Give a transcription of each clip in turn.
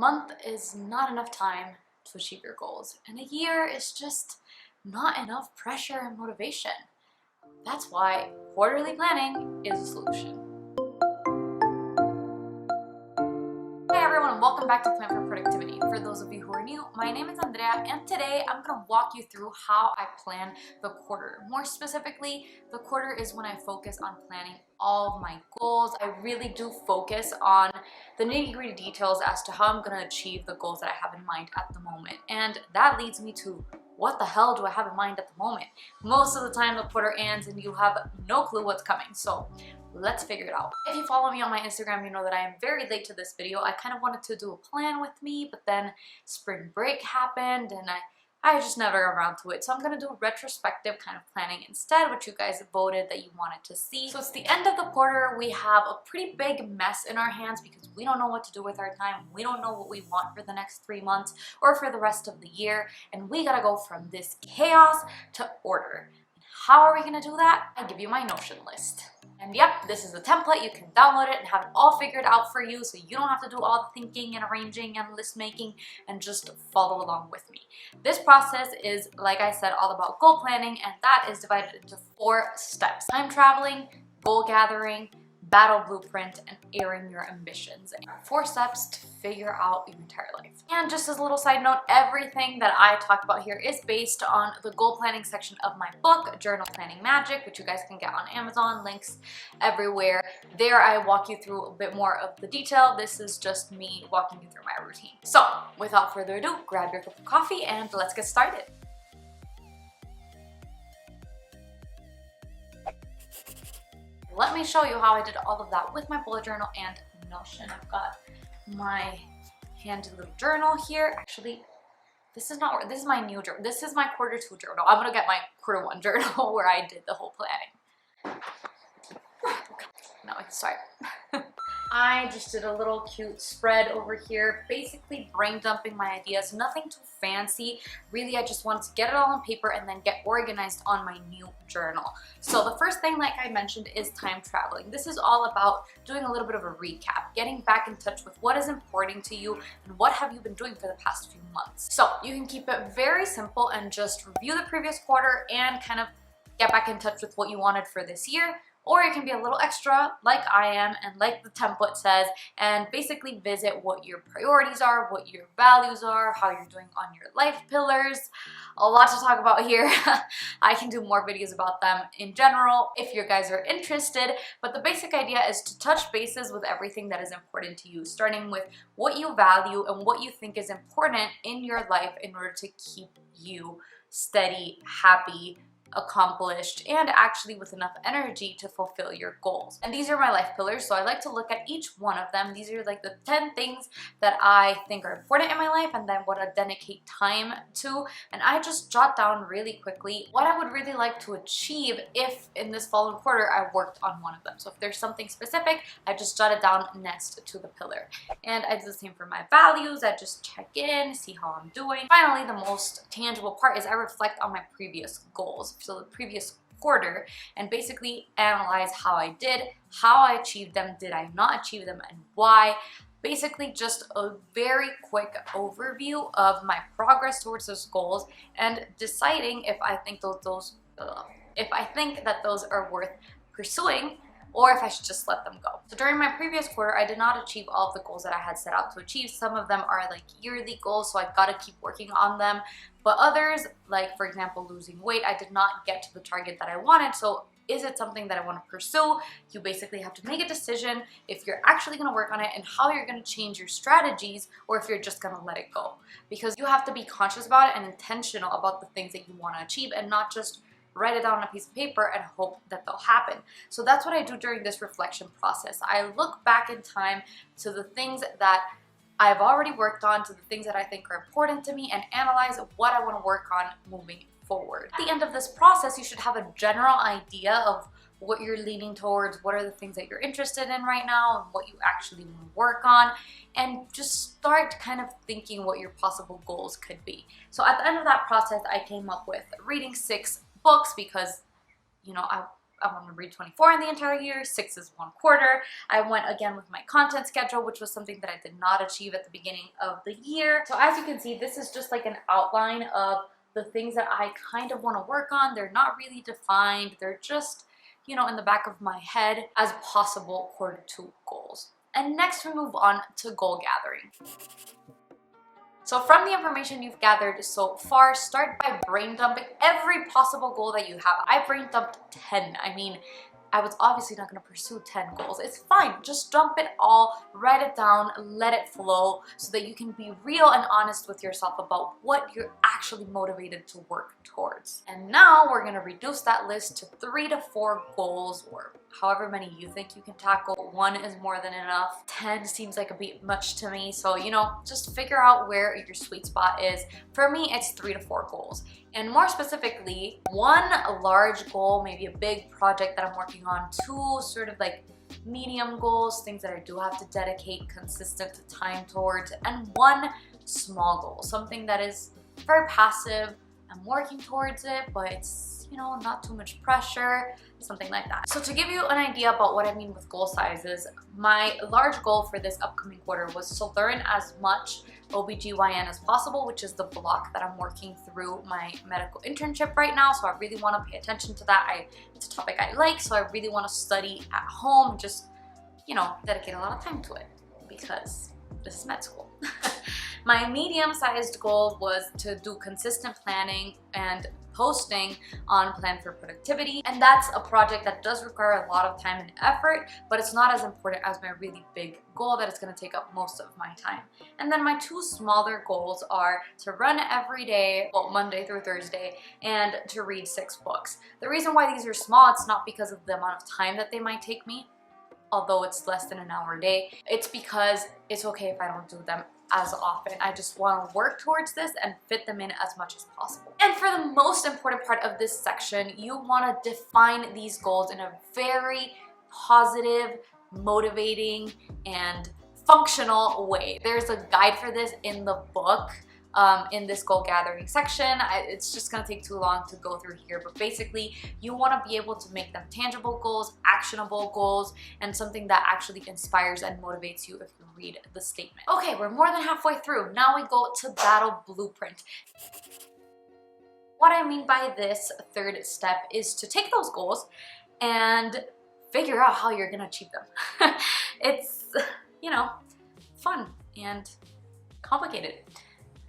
month is not enough time to achieve your goals, and a year is just not enough pressure and motivation. That's why quarterly planning is a solution. Hi everyone, and welcome back to Plan for Productivity. For those of you who are new, my name is Andrea, and today I'm going to walk you through how I plan the quarter. More specifically, the quarter is when I focus on planning all of my goals. I really do focus on the nitty-gritty details as to how I'm going to achieve the goals that I have in mind at the moment. And that leads me to, what the hell do I have in mind at the moment? Most of the time the quarter ends and you have no clue what's coming. So let's figure it out. If you follow me on my Instagram, you know that I am very late to this video. I kind of wanted to do a plan with me, but then spring break happened and I just never got around to it. So I'm going to do retrospective kind of planning instead, which you guys voted that you wanted to see. So it's the end of the quarter. We have a pretty big mess in our hands because we don't know what to do with our time. We don't know what we want for the next 3 months or for the rest of the year. And we got to go from this chaos to order. How are we going to do that? I'll give you my Notion list. And yep, this is a template. You can download it and have it all figured out for you so you don't have to do all the thinking and arranging and list making, and just follow along with me. This process is, like I said, all about goal planning, and that is divided into 4 steps: time traveling, goal gathering, battle blueprint, and airing your ambitions. 4 steps to figure out your entire life. And just as a little side note, everything that I talk about here is based on the goal planning section of my book, Journal Planning Magic, which you guys can get on Amazon, links everywhere. There I walk you through a bit more of the detail. This is just me walking you through my routine. So without further ado, grab your cup of coffee and let's get started. Let me show you how I did all of that with my bullet journal and Notion. I've got my handy little journal here. Actually, this is my new journal. This is my quarter 2 journal. I'm gonna get my quarter 1 journal where I did the whole planning. Now we can start. I just did a little cute spread over here, basically brain dumping my ideas, nothing too fancy. Really, I just wanted to get it all on paper and then get organized on my new journal. So the first thing, like I mentioned, is time traveling. This is all about doing a little bit of a recap, getting back in touch with what is important to you and what have you been doing for the past few months. So you can keep it very simple and just review the previous quarter and kind of get back in touch with what you wanted for this year. Or it can be a little extra, like I am, and like the template says, and basically visit what your priorities are, what your values are, how you're doing on your life pillars. A lot to talk about here. I can do more videos about them in general if you guys are interested, but the basic idea is to touch bases with everything that is important to you, starting with what you value and what you think is important in your life in order to keep you steady, happy, accomplished, and actually with enough energy to fulfill your goals. And these are my life pillars, so I like to look at each one of them. These are like the 10 things that I think are important in my life and then what I dedicate time to. And I just jot down really quickly what I would really like to achieve if in this following quarter I worked on one of them. So if there's something specific, I just jot it down next to the pillar. And I do the same for my values. I just check in, see how I'm doing. Finally, the most tangible part is I reflect on my previous goals. So the previous quarter, and basically analyze how I did, how I achieved them, did I not achieve them, and why. Basically just a very quick overview of my progress towards those goals and deciding if I think that those are worth pursuing or if I should just let them go. So during my previous quarter, I did not achieve all of the goals that I had set out to achieve. Some of them are like yearly goals, so I've got to keep working on them. But others, like for example, losing weight, I did not get to the target that I wanted. So is it something that I want to pursue? You basically have to make a decision if you're actually going to work on it and how you're going to change your strategies, or if you're just going to let it go. Because you have to be conscious about it and intentional about the things that you want to achieve, and not just write it down on a piece of paper and hope that they'll happen. So that's what I do during this reflection process. I look back in time to the things that I've already worked on, to the things that I think are important to me, and analyze what I want to work on moving forward. At the end of this process, you should have a general idea of what you're leaning towards, what are the things that you're interested in right now, and what you actually want to work on, and just start kind of thinking what your possible goals could be. So at the end of that process, I came up with reading 6 books because, you know, I'm gonna read 24 in the entire year, 6 is 1/4. I went again with my content schedule, which was something that I did not achieve at the beginning of the year. So as you can see, this is just like an outline of the things that I kind of want to work on. They're not really defined. They're just, you know, in the back of my head as possible Q2 goals. And next we move on to goal gathering. So from the information you've gathered so far, start by brain dumping every possible goal that you have. I brain dumped 10. I mean, I was obviously not going to pursue 10 goals. It's fine. Just dump it all, write it down, let it flow so that you can be real and honest with yourself about what you're actually motivated to work towards. And now we're going to reduce that list to 3 to 4 goals, or however many you think you can tackle. 1 is more than enough. 10 seems like a bit much to me. So, you know, just figure out where your sweet spot is. For me, it's 3 to 4 goals. And more specifically, 1 large goal, maybe a big project that I'm working on, 2 sort of like medium goals, things that I do have to dedicate consistent time towards, and 1 small goal, something that is very passive. I'm working towards it, but it's, you know, not too much pressure, something like that. So to give you an idea about what I mean with goal sizes, my large goal for this upcoming quarter was to learn as much OBGYN as possible, which is the block that I'm working through my medical internship right now. So I really want to pay attention to that. It's a topic I like, so I really want to study at home, just, you know, dedicate a lot of time to it because this is med school. My medium-sized goal was to do consistent planning and posting on Plan for Productivity, and that's a project that does require a lot of time and effort, but it's not as important as my really big goal that it's going to take up most of my time. And then my 2 smaller goals are to run every day, well, Monday through Thursday, and to read 6 books. The reason why these are small, it's not because of the amount of time that they might take me, although it's less than an hour a day. It's because it's okay if I don't do them as often. I just want to work towards this and fit them in as much as possible. And for the most important part of this section, you want to define these goals in a very positive, motivating, and functional way. There's a guide for this in the book. In this goal gathering section. It's just gonna take too long to go through here, but basically you wanna be able to make them tangible goals, actionable goals, and something that actually inspires and motivates you if you read the statement. Okay, we're more than halfway through. Now we go to battle blueprint. What I mean by this 3rd step is to take those goals and figure out how you're gonna achieve them. It's, you know, fun and complicated,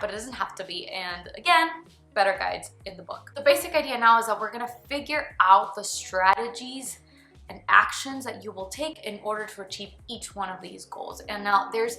but it doesn't have to be. And again, better guides in the book. The basic idea now is that we're gonna figure out the strategies and actions that you will take in order to achieve each one of these goals. And now there's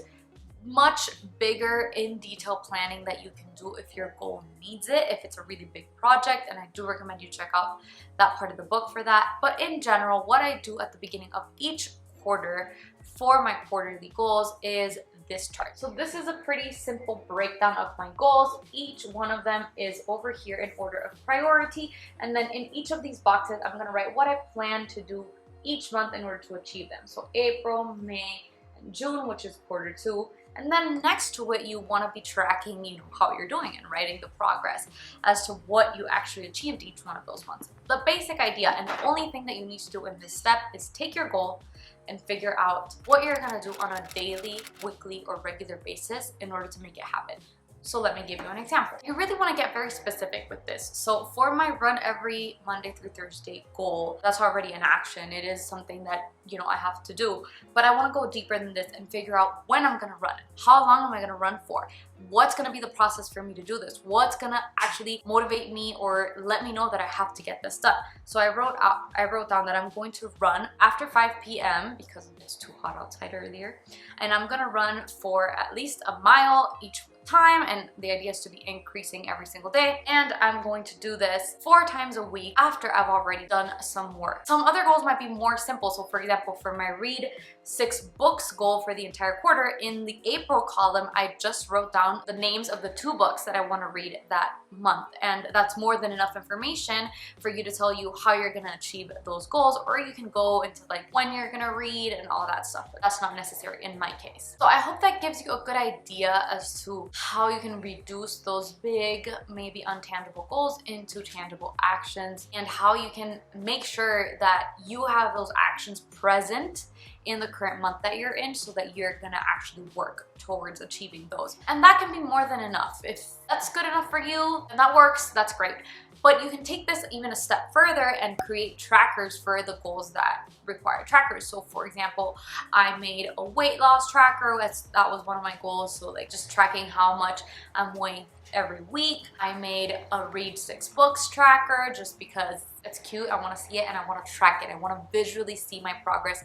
much bigger in detail planning that you can do if your goal needs it, if it's a really big project, and I do recommend you check out that part of the book for that. But in general, what I do at the beginning of each quarter for my quarterly goals is this chart. So this is a pretty simple breakdown of my goals. Each one of them is over here in order of priority, and then in each of these boxes I'm going to write what I plan to do each month in order to achieve them. So April, May, and June, which is Q2. And then next to it, you want to be tracking, you know, how you're doing and writing the progress as to what you actually achieved each one of those months. The basic idea and the only thing that you need to do in this step is take your goal and figure out what you're gonna do on a daily, weekly, or regular basis in order to make it happen. So let me give you an example. You really want to get very specific with this. So for my run every Monday through Thursday goal, that's already an action. It is something that, you know, I have to do. But I want to go deeper than this and figure out when I'm going to run. How long am I going to run for? What's going to be the process for me to do this? What's going to actually motivate me or let me know that I have to get this done? So I wrote down that I'm going to run after 5 p.m. because it's too hot outside earlier. And I'm going to run for at least a mile each time, and the idea is to be increasing every single day, and I'm going to do this 4 times a week after I've already done some work. Some other goals might be more simple. So for example, for my read 6 books goal for the entire quarter, in the April column I just wrote down the names of the 2 books that I want to read that month, and that's more than enough information for you to tell you how you're going to achieve those goals. Or you can go into like when you're going to read and all that stuff, but that's not necessary in my case. So I hope that gives you a good idea as to how you can reduce those big, maybe untangible goals into tangible actions, and how you can make sure that you have those actions present in the current month that you're in so that you're gonna actually work towards achieving those. And that can be more than enough. If that's good enough for you and that works, that's great. But you can take this even a step further and create trackers for the goals that require trackers. So for example, I made a weight loss tracker. That was one of my goals. So like just tracking how much I'm weighing every week. I made a read 6 books tracker just because it's cute. I want to see it and I want to track it. I want to visually see my progress.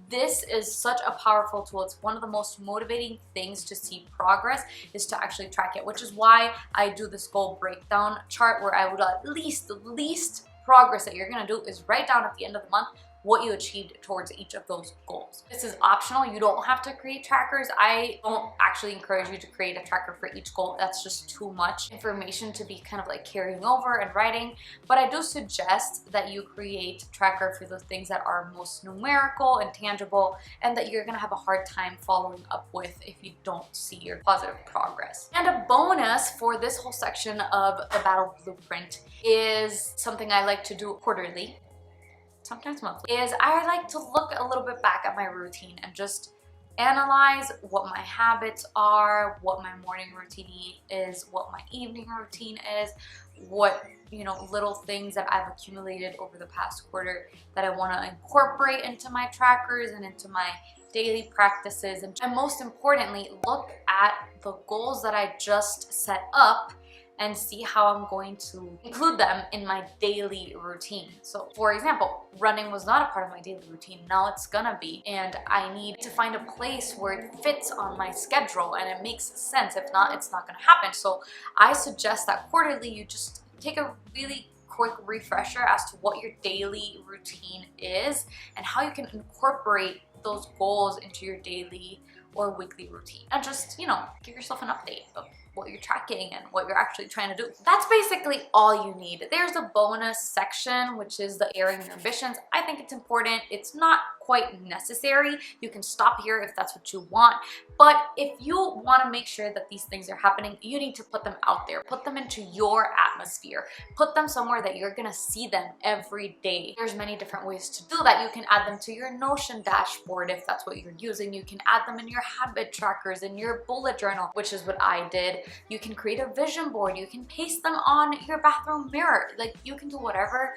This is such a powerful tool. It's one of the most motivating things to see progress is to actually track it, which is why I do this goal breakdown chart where I would the least progress that you're gonna do is write down at the end of the month what you achieved towards each of those goals. This is optional. You don't have to create trackers. I don't actually encourage you to create a tracker for each goal. That's just too much information to be kind of like carrying over and writing. But I do suggest that you create a tracker for those things that are most numerical and tangible and that you're gonna have a hard time following up with if you don't see your positive progress. And a bonus for this whole section of the battle blueprint is something I like to do quarterly, sometimes monthly, is I like to look a little bit back at my routine and just analyze what my habits are, what my morning routine is, what my evening routine is, what, you know, little things that I've accumulated over the past quarter that I want to incorporate into my trackers and into my daily practices. And most importantly, look at the goals that I just set up and see how I'm going to include them in my daily routine. So for example, running was not a part of my daily routine. Now it's gonna be, and I need to find a place where it fits on my schedule and it makes sense. If not, it's not gonna happen. So I suggest that quarterly you just take a really quick refresher as to what your daily routine is and how you can incorporate those goals into your daily or weekly routine, and just, you know, give yourself an update of what you're tracking and what you're actually trying to do. That's basically all you need. There's a bonus section, which is the airing your ambitions. I think it's important. It's not quite necessary. You can stop here if that's what you want. But if you want to make sure that these things are happening, you need to put them out there. Put them into your atmosphere. Put them somewhere that you're gonna see them every day. There's many different ways to do that. You can add them to your Notion dashboard if that's what you're using. You can add them in your habit trackers, in your bullet journal, which is what I did. You can create a vision board. You can paste them on your bathroom mirror. Like, you can do whatever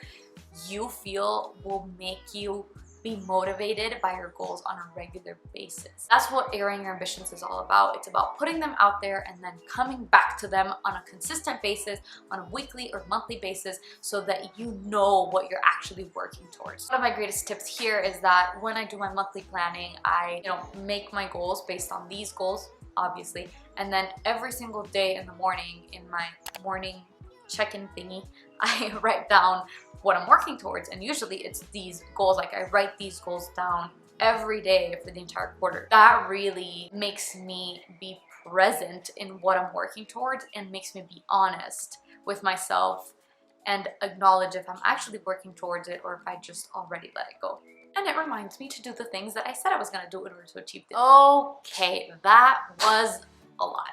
you feel will make you be motivated by your goals on a regular basis. That's what airing your ambitions is all about. It's about putting them out there and then coming back to them on a consistent basis, on a weekly or monthly basis, so that you know what you're actually working towards. One of my greatest tips here is that when I do my monthly planning, I make my goals based on these goals, obviously, and then every single day in the morning, in my morning check-in thingy, I write down what I'm working towards, and usually it's these goals. Like, I write these goals down every day for the entire quarter. That really makes me be present in what I'm working towards and makes me be honest with myself and acknowledge if I'm actually working towards it or if I just already let it go. And it reminds me to do the things that I said I was gonna do in order to achieve this. Okay, that was a lot.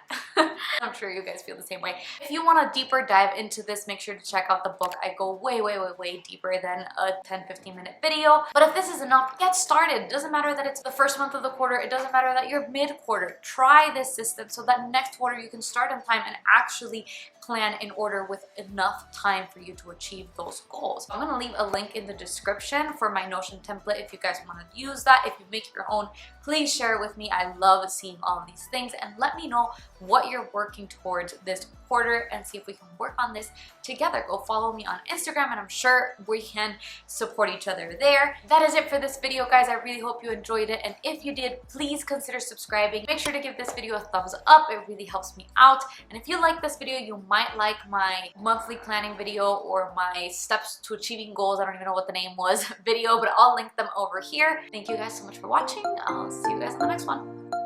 I'm sure you guys feel the same way. If you want a deeper dive into this, make sure to check out the book. I go way deeper than a 10-15 minute video. But if this is enough, get started. It doesn't matter that it's the first month of the quarter. It doesn't matter that you're mid-quarter. Try this system so that next quarter you can start on time and actually plan in order with enough time for you to achieve those goals. I'm gonna leave a link in the description for my Notion template if you guys want to use that. If you make your own, please share it with me. I love seeing all of these things, and let me know what you're working towards this quarter and see if we can work on this together. Go follow me on Instagram and I'm sure we can support each other there. That is it for this video, guys. I really hope you enjoyed it, and if you did, please consider subscribing. Make sure to give this video a thumbs up. It really helps me out. And if you like this video, you might like my monthly planning video or my steps to achieving goals, I don't even know what the name was, video, but I'll link them over here. Thank you guys so much for watching. I'll see you guys in the next one.